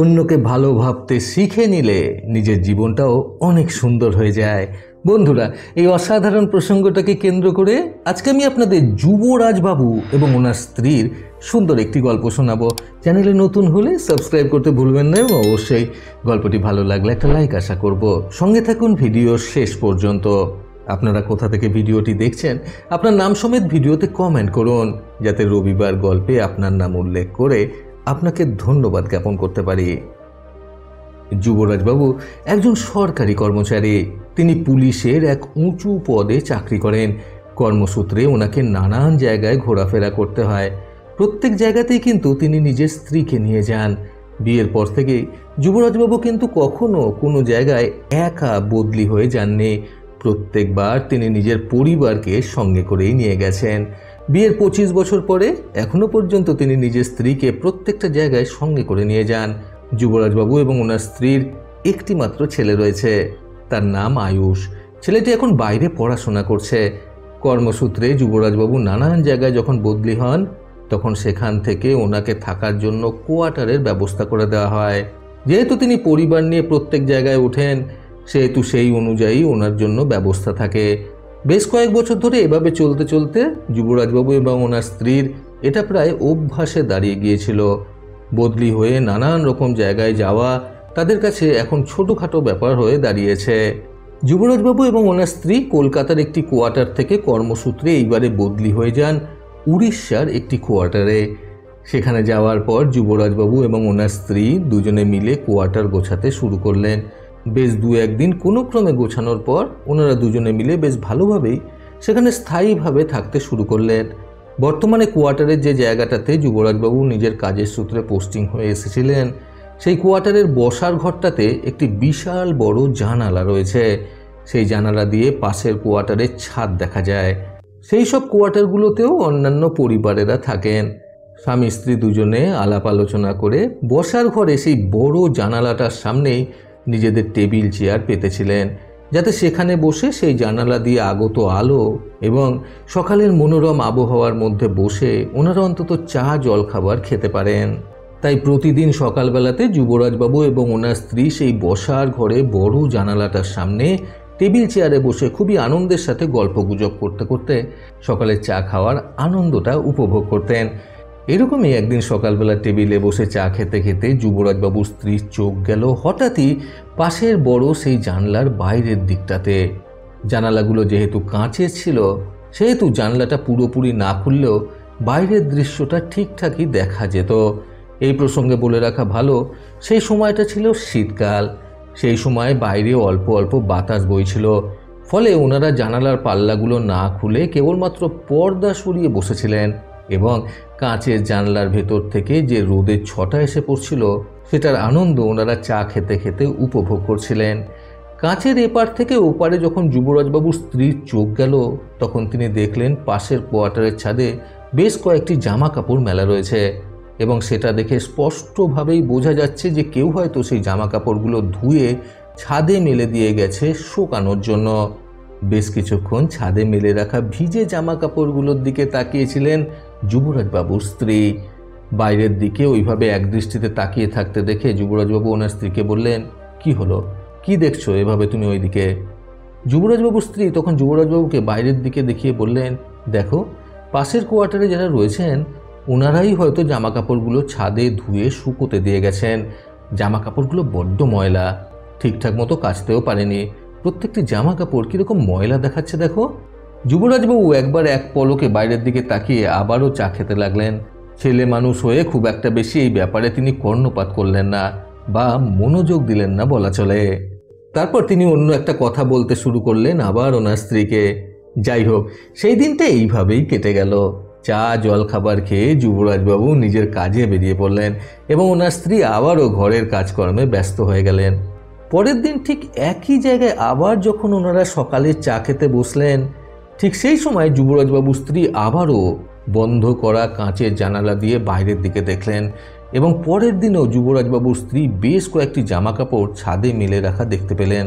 অন্যকে ভালো ভাবতে শিখে নিলে নিজের জীবনটাও অনেক সুন্দর হয়ে যায়। বন্ধুরা, এই অসাধারণ প্রসঙ্গটাকে কেন্দ্র করে আজকে আমি আপনাদের যুবরাজ বাবু এবং ওনার স্ত্রীর সুন্দর একটি গল্প শোনাবো। চ্যানেলে নতুন হলে সাবস্ক্রাইব করতে ভুলবেন না এবং অবশ্যই গল্পটি ভালো লাগলে একটা লাইক আশা করব। সঙ্গে থাকুন ভিডিও শেষ পর্যন্ত। আপনারা কোথা থেকে ভিডিওটি দেখছেন আপনার নাম সমেত ভিডিওতে কমেন্ট করুন, যাতে রবিবার গল্পে আপনার নাম উল্লেখ করে আপনাকে ধন্যবাদ জ্ঞাপন করতে পারি। যুবরাজবাবু একজন সরকারি কর্মচারী। তিনি পুলিশের এক উঁচু পদে চাকরি করেন। কর্মসূত্রে ওনাকে নানান জায়গায় ঘোরাফেরা করতে হয়। প্রত্যেক জায়গাতেই কিন্তু তিনি নিজের স্ত্রীকে নিয়ে যান। বিয়ের পর থেকেই যুবরাজবাবু কিন্তু কখনো কোনো জায়গায় একা বদলি হয়ে যাননি। প্রত্যেকবার তিনি নিজের পরিবারকে সঙ্গে করেই নিয়ে গেছেন। বিয়ের 25 বছর পরে এখনো পর্যন্ত তিনি নিজের স্ত্রীকে প্রত্যেকটা জায়গায় সঙ্গে করে নিয়ে যান। যুবরাজবাবু এবং ওনার স্ত্রীর একটি মাত্র ছেলে রয়েছে, তার নাম আয়ুষ। ছেলেটি এখন বাইরে পড়াশোনা করছে। কর্মসূত্রে যুবরাজবাবু নানান জায়গায় যখন বদলি হন, তখন সেখান থেকে ওনাকে থাকার জন্য কোয়ার্টারের ব্যবস্থা করে দেওয়া হয়। যেহেতু তিনি পরিবার নিয়ে প্রত্যেক জায়গায় ওঠেন, সেহেতু সেই অনুযায়ী ওনার জন্য ব্যবস্থা থাকে। বেশ কয়েক বছর ধরে এভাবে চলতে চলতে যুবরাজবাবু এবং ওনার স্ত্রীর এটা প্রায় অভ্যাসে দাঁড়িয়ে গিয়েছিল। বদলি হয়ে নানান রকম জায়গায় যাওয়া তাদের কাছে এখন ছোটোখাটো ব্যাপার হয়ে দাঁড়িয়েছে। যুবরাজবাবু এবং ওনার স্ত্রী কলকাতার একটি কোয়ার্টার থেকে কর্মসূত্রে এইবারে বদলি হয়ে যান উড়িষ্যার একটি কোয়ার্টারে। সেখানে যাওয়ার পর যুবরাজবাবু এবং ওনার স্ত্রী দুজনে মিলে কোয়ার্টার গোছাতে শুরু করলেন। বেশ দু একদিন কোনো ক্রমে গোছানোর পর ওনারা দুজনে মিলে বেশ ভালোভাবেই সেখানে স্থায়ীভাবে থাকতে শুরু করলেন। বর্তমানে কোয়ার্টারের যে জায়গাটাতে যুবরাজবাবু নিজের কাজের সূত্রে পোস্টিং হয়ে এসেছিলেন, সেই কোয়ার্টারের বসার ঘরটাতে একটি বিশাল বড় জানালা রয়েছে। সেই জানালা দিয়ে পাশের কোয়ার্টারের ছাদ দেখা যায়। সেই সব কোয়ার্টারগুলোতেও অন্যান্য পরিবারেরা থাকেন। স্বামী স্ত্রী দুজনে আলাপ আলোচনা করে বসার ঘরে সেই বড় জানালাটার সামনেই নিজেদের টেবিল চেয়ার পেতেছিলেন, যাতে সেখানে বসে সেই জানালা দিয়ে আগত আলো এবং সকালের মনোরম আবহাওয়ার মধ্যে বসে ওনারা অন্তত চা জল খাবার খেতে পারেন। তাই প্রতিদিন সকালবেলাতে যুবরাজবাবু এবং ওনার স্ত্রী সেই বসার ঘরে বড় জানালাটার সামনে টেবিল চেয়ারে বসে খুবই আনন্দের সাথে গল্পগুজব করতে করতে সকালের চা খাওয়ার আনন্দটা উপভোগ করতেন। এরকমই একদিন সকালবেলা টেবিলে বসে চা খেতে খেতে যুবরাজবাবুর স্ত্রীর চোখ গেল হঠাৎই পাশের বড় সেই জানলার বাইরের দিকটাতে। জানালাগুলো যেহেতু কাঁচের ছিল, সেহেতু জানলাটা পুরোপুরি না খুললেও বাইরের দৃশ্যটা ঠিকঠাকই দেখা যেত। এই প্রসঙ্গে বলে রাখা ভালো, সেই সময়টা ছিল শীতকাল। সেই সময় বাইরে অল্প অল্প বাতাস বইছিল। ফলে ওনারা জানালার পাল্লাগুলো না খুলে কেবলমাত্র পর্দা সরিয়ে বসেছিলেন এবং কাঁচের জানলার ভেতর থেকে যে রোদের ছটা এসে পড়ছিল, সেটার আনন্দ ওনারা চা খেতে খেতে উপভোগ করছিলেন। কাঁচের এপার থেকে ওপারে যখন যুবরাজবাবুর স্ত্রীর চোখ গেল, তখন তিনি দেখলেন পাশের কোয়ার্টারের ছাদে বেশ কয়েকটি জামা কাপড় মেলা রয়েছে এবং সেটা দেখে স্পষ্টভাবেই বোঝা যাচ্ছে যে কেউ হয়তো সেই জামা কাপড়গুলো ধুয়ে ছাদে মেলে দিয়ে গেছে শুকানোর জন্য। বেশ কিছুক্ষণ ছাদে মেলে রাখা ভিজে জামা কাপড়গুলোর দিকে তাকিয়েছিলেন যুবরাজবাবুর স্ত্রী। বাইরের দিকে ওইভাবে একদৃষ্টিতে তাকিয়ে থাকতে দেখে যুবরাজবাবু ওনার স্ত্রীকে বললেন, কি হলো, কি দেখছো এভাবে তুমি ওইদিকে? যুবরাজবাবুর স্ত্রী তখন যুবরাজবাবুকে বাইরের দিকে দেখিয়ে বললেন, দেখো, পাশের কোয়ার্টারে যারা রয়েছেন ওনারাই হয়তো জামা কাপড়গুলো ছাদে ধুয়ে শুকোতে দিয়ে গেছেন। জামা কাপড়গুলো বড্ড ময়লা, ঠিকঠাক মতো কাচতেও পারেনি। প্রত্যেকটি জামা কাপড় কীরকম ময়লা দেখাচ্ছে দেখো। যুবরাজবাবু একবার এক পলকে বাইরের দিকে তাকিয়ে আবারও চা খেতে লাগলেন। ছেলে মানুষ হয়ে খুব একটা বেশি এই ব্যাপারে তিনি কর্ণপাত করলেন না বা মনোযোগ দিলেন না বলা চলে। তারপর তিনি অন্য একটা কথা বলতে শুরু করলেন আবার ওনার স্ত্রীকে। যাই হোক, সেই দিনটা এইভাবেই কেটে গেল। চা জল খাবার খেয়ে যুবরাজবাবু নিজের কাজে বেরিয়ে পড়লেন এবং ওনার স্ত্রী আবারও ঘরের কাজকর্মে ব্যস্ত হয়ে গেলেন। পরের দিন ঠিক একই জায়গায় আবার যখন ওনারা সকালে চা খেতে বসলেন, ঠিক সেই সময় যুবরাজবাবুর স্ত্রী আবারও বন্ধ করা কাঁচের জানালা দিয়ে বাইরের দিকে দেখলেন এবং পরের দিনেও যুবরাজবাবুর স্ত্রী বেশ কয়েকটি জামা কাপড় ছাদে মেলে রাখা দেখতে পেলেন।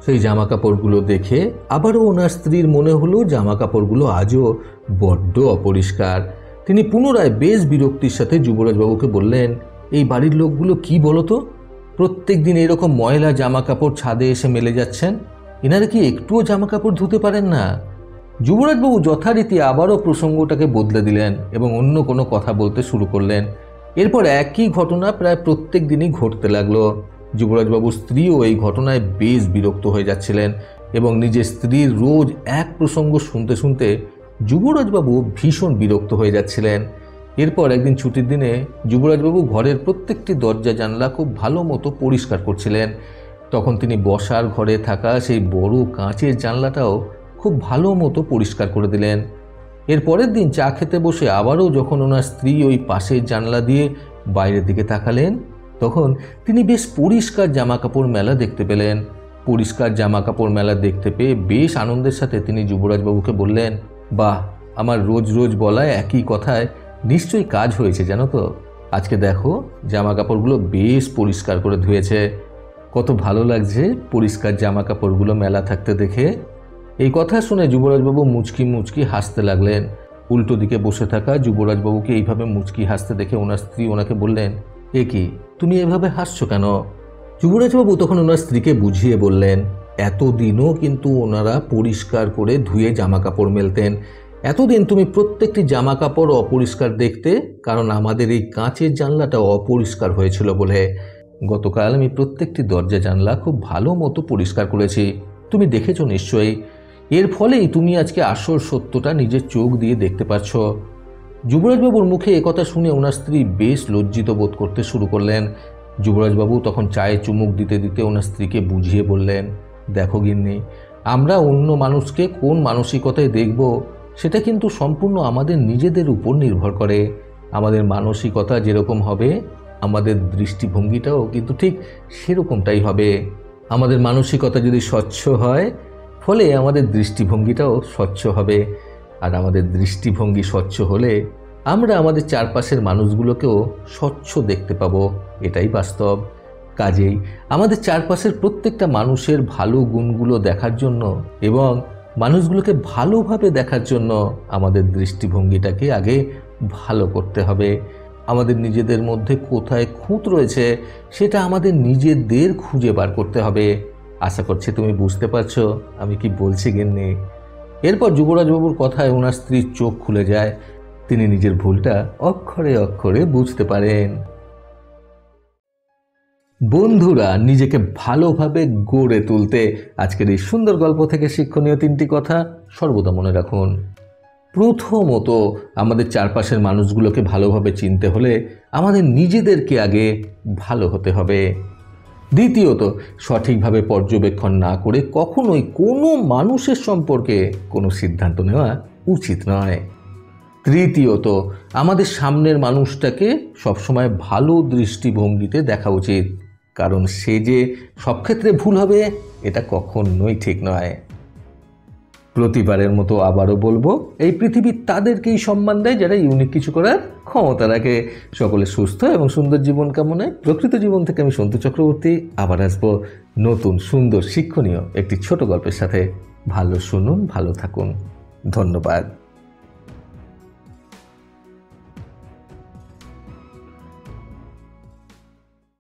সেই জামা কাপড়গুলো দেখে আবারও ওনার স্ত্রীর মনে হলো জামা কাপড়গুলো আজও বড্ড অপরিষ্কার। তিনি পুনরায় বেশ বিরক্তির সাথে যুবরাজবাবুকে বললেন, এই বাড়ির লোকগুলো কি বলো তো, প্রত্যেক দিন এরকম ময়লা জামা কাপড় ছাদে এসে মেলে যাচ্ছেন। এনারা কি একটুও জামা কাপড় ধুতে পারেন না? যুবরাজবাবু যথারীতি আবারও প্রসঙ্গটাকে বদলে দিলেন এবং অন্য কোনো কথা বলতে শুরু করলেন। এরপর একই ঘটনা প্রায় প্রত্যেক দিনই ঘটতে লাগলো। যুবরাজবাবুর স্ত্রীও এই ঘটনায় বেশ বিরক্ত হয়ে যাচ্ছিলেন এবং নিজের স্ত্রীর রোজ এক প্রসঙ্গ শুনতে শুনতে যুবরাজবাবু ভীষণ বিরক্ত হয়ে যাচ্ছিলেন। এরপর একদিন ছুটির দিনে যুবরাজবাবু ঘরের প্রত্যেকটি দরজা জানলা খুব ভালো মতো পরিষ্কার করছিলেন। তখন তিনি বসার ঘরে থাকা সেই বড় কাঁচের জানলাটাও খুব ভালো মতো পরিষ্কার করে দিলেন। এর পরের দিন চা খেতে বসে আবারও যখন ওনার স্ত্রী ওই পাশের জানলা দিয়ে বাইরের দিকে তাকালেন, তখন তিনি বেশ পরিষ্কার জামাকাপড় মেলা দেখতে পেলেন। পরিষ্কার জামাকাপড় মেলা দেখতে পেয়ে বেশ আনন্দের সাথে তিনি যুবরাজবাবুকে বললেন, বাহ, আমার রোজ রোজ বলা একই কথায় নিশ্চয়ই কাজ হয়েছে জানো তো। আজকে দেখো জামা কাপড়গুলো বেশ পরিষ্কার করে ধুয়েছে, কত ভালো লাগছে পরিষ্কার জামা কাপড়গুলো মেলা থাকতে দেখে। এই কথা শুনে যুবরাজবাবু মুচকি মুচকি হাসতে লাগলেন। উল্টো দিকে বসে থাকা যুবরাজবাবুকে এইভাবে মুচকি হাসতে দেখে ওনার স্ত্রী ওনাকে বললেন, এ কি, তুমি এভাবে হাসছো কেন? যুবরাজবাবু তখন ওনার স্ত্রীকে বুঝিয়ে বললেন, এতদিনও কিন্তু ওনারা পরিষ্কার করে ধুয়ে জামা কাপড় মেলতেন। এতদিন তুমি প্রত্যেকটি জামা কাপড় অপরিষ্কার দেখতে, কারণ আমাদের এই কাঁচের জানলাটা অপরিষ্কার হয়েছিল বলে। গতকাল আমি প্রত্যেকটি দরজা জানলা খুব ভালো মতো পরিষ্কার করেছি, তুমি দেখেছো নিশ্চয়ই। এর ফলেই তুমি আজকে আসল সত্যটা নিজের চোখ দিয়ে দেখতে পাচ্ছ। যুবরাজবাবুর মুখে একথা শুনে ওনার স্ত্রী বেশ লজ্জিত বোধ করতে শুরু করলেন। যুবরাজবাবু তখন চায়ে চুমুক দিতে দিতে ওনার স্ত্রীকে বুঝিয়ে বললেন, দেখো গিন্নি, আমরা অন্য মানুষকে কোন মানসিকতায় দেখব সেটা কিন্তু সম্পূর্ণ আমাদের নিজেদের উপর নির্ভর করে। আমাদের মানসিকতা যেরকম হবে, আমাদের দৃষ্টিভঙ্গিটাও কিন্তু ঠিক সেরকমটাই হবে। আমাদের মানসিকতা যদি স্বচ্ছ হয়, ফলে আমাদের দৃষ্টিভঙ্গিটাও স্বচ্ছ হবে। আর আমাদের দৃষ্টিভঙ্গি স্বচ্ছ হলে আমরা আমাদের চারপাশের মানুষগুলোকেও স্বচ্ছ দেখতে পাবো, এটাই বাস্তব। কাজেই আমাদের চারপাশের প্রত্যেকটা মানুষের ভালো গুণগুলো দেখার জন্য এবং মানুষগুলোকে ভালোভাবে দেখার জন্য আমাদের দৃষ্টিভঙ্গিটাকে আগে ভালো করতে হবে। আমাদের নিজেদের মধ্যে কোথায় খুঁত রয়েছে সেটা আমাদের নিজেদের খুঁজে বার করতে হবে। আশা করছি তুমি বুঝতে পারছো আমি কি বলছি গিন্নি। এরপর যুবরাজবাবুর কথায় ওনার স্ত্রীর চোখ খুলে যায়। তিনি নিজের ভুলটা অক্ষরে অক্ষরে বুঝতে পারেন। বন্ধুরা, নিজেকে ভালোভাবে গড়ে তুলতে আজকের এই সুন্দর গল্প থেকে শিক্ষণীয় তিনটি কথা সর্বদা মনে রাখুন। প্রথমত, আমাদের চারপাশের মানুষগুলোকে ভালোভাবে চিনতে হলে আমাদের নিজেদেরকে আগে ভালো হতে হবে। দ্বিতীয়ত, সঠিকভাবে পর্যবেক্ষণ না করে কখনোই কোনো মানুষের সম্পর্কে কোনো সিদ্ধান্ত নেওয়া উচিত নয়। তৃতীয়ত, আমাদের সামনের মানুষটাকে সবসময় ভালো দৃষ্টিভঙ্গিতে দেখা উচিত, কারণ সে যে সব ক্ষেত্রে ভুল হবে এটা কখনোই ঠিক নয়। প্রতিবারের মতো আবারও বলবো, এই পৃথিবী তাদেরকেই সম্মান দেয় যারা ইউনিক কিছু করার ক্ষমতা রাখে। সকলে সুস্থ এবং সুন্দর জীবন কামনায় প্রকৃত জীবন থেকে আমি সন্তু চক্রবর্তী আবার আসবো নতুন সুন্দর শিক্ষণীয় একটি ছোট গল্পের সাথে। ভালো শুনুন, ভালো থাকুন। ধন্যবাদ।